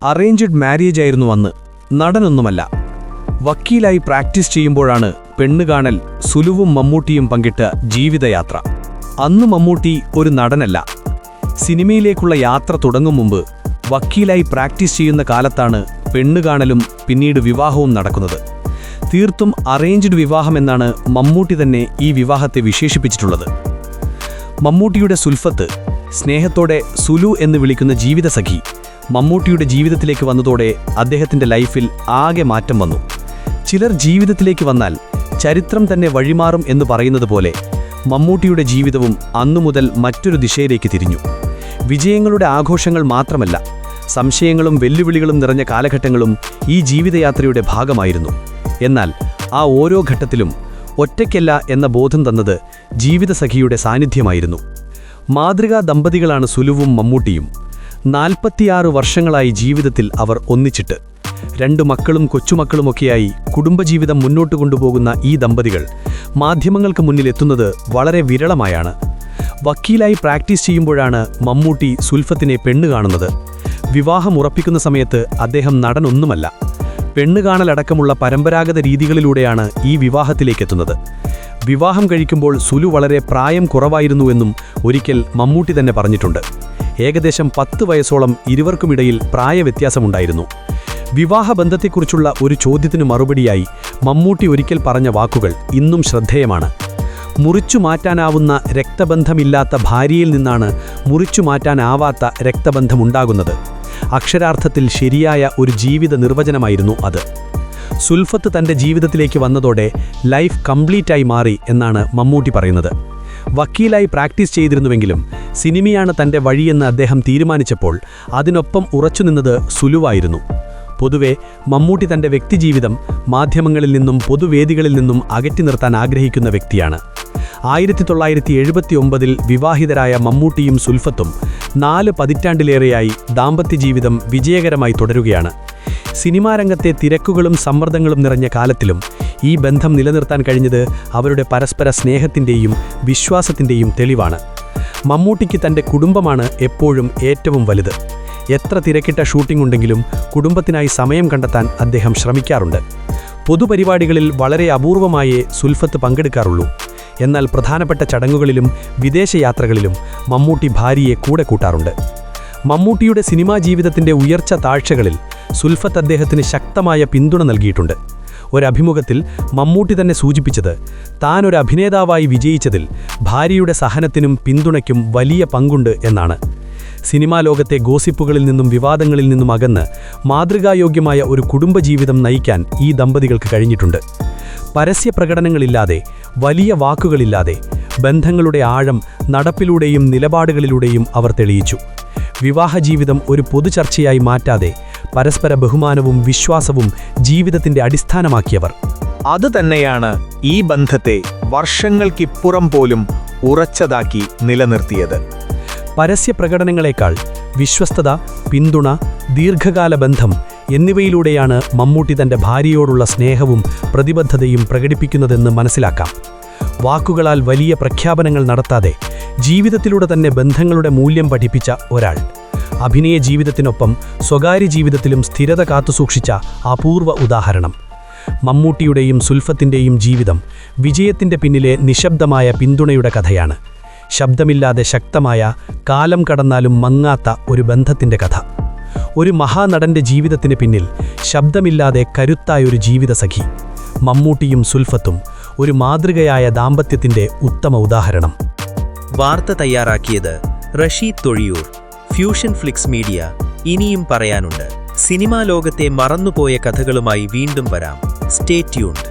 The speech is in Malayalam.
അറേഞ്ച്ഡ് മാരേജ് ആയിരുന്നു അന്ന്. നടനൊന്നുമല്ല. വക്കീലായി പ്രാക്ടീസ് ചെയ്യുമ്പോഴാണ് പെണ്ണുകാണൽ സുലുവും മമ്മൂട്ടിയും പങ്കിട്ട ജീവിതയാത്ര. അന്ന് മമ്മൂട്ടി ഒരു നടനല്ല. സിനിമയിലേക്കുള്ള യാത്ര തുടങ്ങും മുമ്പ് വക്കീലായി പ്രാക്ടീസ് ചെയ്യുന്ന കാലത്താണ് പെണ്ണുകാണലും പിന്നീട് വിവാഹവും നടക്കുന്നത്. തീർത്തും അറേഞ്ച്ഡ് വിവാഹമെന്നാണ് മമ്മൂട്ടി തന്നെ ഈ വിവാഹത്തെ വിശേഷിപ്പിച്ചിട്ടുള്ളത്. മമ്മൂട്ടിയുടെ സുൽഫത്ത്, സ്നേഹത്തോടെ സുലു എന്ന് വിളിക്കുന്ന ജീവിതസഖി, മമ്മൂട്ടിയുടെ ജീവിതത്തിലേക്ക് വന്നതോടെ അദ്ദേഹത്തിൻ്റെ ലൈഫിൽ ആകെ മാറ്റം വന്നു. ചിലർ ജീവിതത്തിലേക്ക് വന്നാൽ ചരിത്രം തന്നെ വഴിമാറും എന്ന് പറയുന്നത് പോലെ മമ്മൂട്ടിയുടെ ജീവിതവും അന്നുമുതൽ മറ്റൊരു ദിശയിലേക്ക് തിരിഞ്ഞു. വിജയങ്ങളുടെ ആഘോഷങ്ങൾ മാത്രമല്ല, സംശയങ്ങളും വെല്ലുവിളികളും നിറഞ്ഞ കാലഘട്ടങ്ങളും ഈ ജീവിതയാത്രയുടെ ഭാഗമായിരുന്നു. എന്നാൽ ആ ഓരോ ഘട്ടത്തിലും ഒറ്റയ്ക്കല്ല എന്ന ബോധം തന്നത് ജീവിതസഖിയുടെ സാന്നിധ്യമായിരുന്നു. മാതൃകാ ദമ്പതികളാണ് സുലുവും മമ്മൂട്ടിയും. 46 വർഷങ്ങളായി ജീവിതത്തിൽ അവർ ഒന്നിച്ചിട്ട് 2 മക്കളും കൊച്ചുമക്കളുമൊക്കെയായി കുടുംബജീവിതം മുന്നോട്ട് കൊണ്ടുപോകുന്ന ഈ ദമ്പതികൾ മാധ്യമങ്ങൾക്ക് മുന്നിലെത്തുന്നത് വളരെ വിരളമായാണ്. വക്കീലായി പ്രാക്ടീസ് ചെയ്യുമ്പോഴാണ് മമ്മൂട്ടി സുൽഫത്തിനെ പെണ്ണ് കാണുന്നത്. വിവാഹം ഉറപ്പിക്കുന്ന സമയത്ത് അദ്ദേഹം നടനൊന്നുമല്ല. പെണ്ണുകാണലടക്കമുള്ള പരമ്പരാഗത രീതികളിലൂടെയാണ് ഈ വിവാഹത്തിലേക്കെത്തുന്നത്. വിവാഹം കഴിക്കുമ്പോൾ സുലു വളരെ പ്രായം കുറവായിരുന്നുവെന്നും ഒരിക്കൽ മമ്മൂട്ടി തന്നെ പറഞ്ഞിട്ടുണ്ട്. ഏകദേശം 10 വയസ്സോളം ഇരുവർക്കുമിടയിൽ പ്രായവ്യത്യാസമുണ്ടായിരുന്നു. വിവാഹബന്ധത്തെക്കുറിച്ചുള്ള ഒരു ചോദ്യത്തിനു മറുപടിയായി മമ്മൂട്ടി ഒരിക്കൽ പറഞ്ഞ വാക്കുകൾ ഇന്നും ശ്രദ്ധേയമാണ്. മുറിച്ചു മാറ്റാനാവുന്ന രക്തബന്ധമില്ലാത്ത ഭാര്യയിൽ നിന്നാണ് മുറിച്ചു മാറ്റാനാവാത്ത രക്തബന്ധമുണ്ടാകുന്നത്. അക്ഷരാർത്ഥത്തിൽ ശരിയായ ഒരു ജീവിത നിർവചനമായിരുന്നു അത്. സുൽഫത്ത് തൻ്റെ ജീവിതത്തിലേക്ക് വന്നതോടെ ലൈഫ് കംപ്ലീറ്റായി മാറി എന്നാണ് മമ്മൂട്ടി പറയുന്നത്. വക്കീലായി പ്രാക്ടീസ് ചെയ്തിരുന്നുവെങ്കിലും സിനിമയാണ് തൻ്റെ വഴിയെന്ന് അദ്ദേഹം തീരുമാനിച്ചപ്പോൾ അതിനൊപ്പം ഉറച്ചുനിന്നത് സുലുവായിരുന്നു. പൊതുവെ മമ്മൂട്ടി തൻ്റെ വ്യക്തിജീവിതം മാധ്യമങ്ങളിൽ നിന്നും പൊതുവേദികളിൽ നിന്നും അകറ്റി നിർത്താൻ ആഗ്രഹിക്കുന്ന വ്യക്തിയാണ്. 1979 വിവാഹിതരായ മമ്മൂട്ടിയും സുൽഫത്തും 4 പതിറ്റാണ്ടിലേറെയായി ദാമ്പത്യജീവിതം വിജയകരമായി തുടരുകയാണ്. സിനിമാരംഗത്തെ തിരക്കുകളും സമ്മർദ്ദങ്ങളും നിറഞ്ഞ കാലത്തിലും ഈ ബന്ധം നിലനിർത്താൻ കഴിഞ്ഞത് അവരുടെ പരസ്പര സ്നേഹത്തിൻ്റെയും വിശ്വാസത്തിൻ്റെയും തെളിവാണ്. മമ്മൂട്ടിക്ക് തൻ്റെ കുടുംബമാണ് എപ്പോഴും ഏറ്റവും വലുത്. എത്ര തിരക്കിട്ട ഷൂട്ടിംഗ് ഉണ്ടെങ്കിലും കുടുംബത്തിനായി സമയം കണ്ടെത്താൻ അദ്ദേഹം ശ്രമിക്കാറുണ്ട്. പൊതുപരിപാടികളിൽ വളരെ അപൂർവമായേ സുൽഫത്ത് പങ്കെടുക്കാറുള്ളൂ. എന്നാൽ പ്രധാനപ്പെട്ട ചടങ്ങുകളിലും വിദേശയാത്രകളിലും മമ്മൂട്ടി ഭാര്യയെ കൂടെ കൂട്ടാറുണ്ട്. മമ്മൂട്ടിയുടെ സിനിമാ ജീവിതത്തിൻ്റെ ഉയർച്ച താഴ്ചകളിൽ സുൽഫത്ത് അദ്ദേഹത്തിന് ശക്തമായ പിന്തുണ നൽകിയിട്ടുണ്ട്. ഒരഭിമുഖത്തിൽ മമ്മൂട്ടി തന്നെ സൂചിപ്പിച്ചത് താൻ ഒരു അഭിനേതാവായി വിജയിച്ചതിൽ ഭാര്യയുടെ സഹനത്തിനും പിന്തുണയ്ക്കും വലിയ പങ്കുണ്ട് എന്നാണ്. സിനിമാ ലോകത്തെ ഗോസിപ്പുകളിൽ നിന്നും വിവാദങ്ങളിൽ നിന്നും അകന്ന് മാതൃകായോഗ്യമായ ഒരു കുടുംബജീവിതം നയിക്കാൻ ഈ ദമ്പതികൾക്ക് കഴിഞ്ഞിട്ടുണ്ട്. പരസ്യപ്രകടനങ്ങളില്ലാതെ, വലിയ വാക്കുകളില്ലാതെ ബന്ധങ്ങളുടെ ആഴം നടപ്പിലൂടെയും നിലപാടുകളിലൂടെയും അവർ തെളിയിച്ചു. വിവാഹജീവിതം ഒരു പൊതുചർച്ചയായി മാറ്റാതെ പരസ്പര ബഹുമാനവും വിശ്വാസവും ജീവിതത്തിന്റെ അടിസ്ഥാനമാക്കിയവർ. അതുതന്നെയാണ് ഈ ബന്ധത്തെ വർഷങ്ങൾക്കിപ്പുറം പോലും ഉറച്ചതാക്കി നിലനിർത്തിയത്. പരസ്യപ്രകടനങ്ങളെക്കാൾ വിശ്വസ്തത, പിന്തുണ, ദീർഘകാല ബന്ധം എന്നിവയിലൂടെയാണ് മമ്മൂട്ടി തൻ്റെ ഭാര്യയോടുള്ള സ്നേഹവും പ്രതിബദ്ധതയും പ്രകടിപ്പിക്കുന്നതെന്ന് മനസ്സിലാക്കാം. വാക്കുകളാൽ വലിയ പ്രഖ്യാപനങ്ങൾ നടത്താതെ ജീവിതത്തിലൂടെ തന്നെ ബന്ധങ്ങളുടെ മൂല്യം പഠിപ്പിച്ച ഒരാൾ. അഭിനയ ജീവിതത്തിനൊപ്പം സ്വകാര്യ ജീവിതത്തിലും സ്ഥിരത കാത്തുസൂക്ഷിച്ച അപൂർവ ഉദാഹരണം. മമ്മൂട്ടിയുടെയും സുൽഫത്തിൻ്റെയും ജീവിതം വിജയത്തിൻ്റെ പിന്നിലെ നിശബ്ദമായ പിന്തുണയുടെ കഥയാണ്. ശബ്ദമില്ലാതെ ശക്തമായ, കാലം കടന്നാലും മങ്ങാത്ത ഒരു ബന്ധത്തിൻ്റെ കഥ. ഒരു മഹാനടൻ്റെ ജീവിതത്തിന് പിന്നിൽ ശബ്ദമില്ലാതെ കരുത്തായൊരു ജീവിതസഖി. മമ്മൂട്ടിയും സുൽഫത്തും ഒരു മാതൃകയായ ദാമ്പത്യത്തിൻ്റെ ഉത്തമ ഉദാഹരണം. വാർത്ത തയ്യാറാക്കിയത് Rasheed Thozhiyoor, fusion flix media. ഇനിയും പറയാനുണ്ട്. സിനിമാ ലോകത്തെ മറന്നുപോയ കഥകളുമായി വീണ്ടും വരാം. Stay tuned.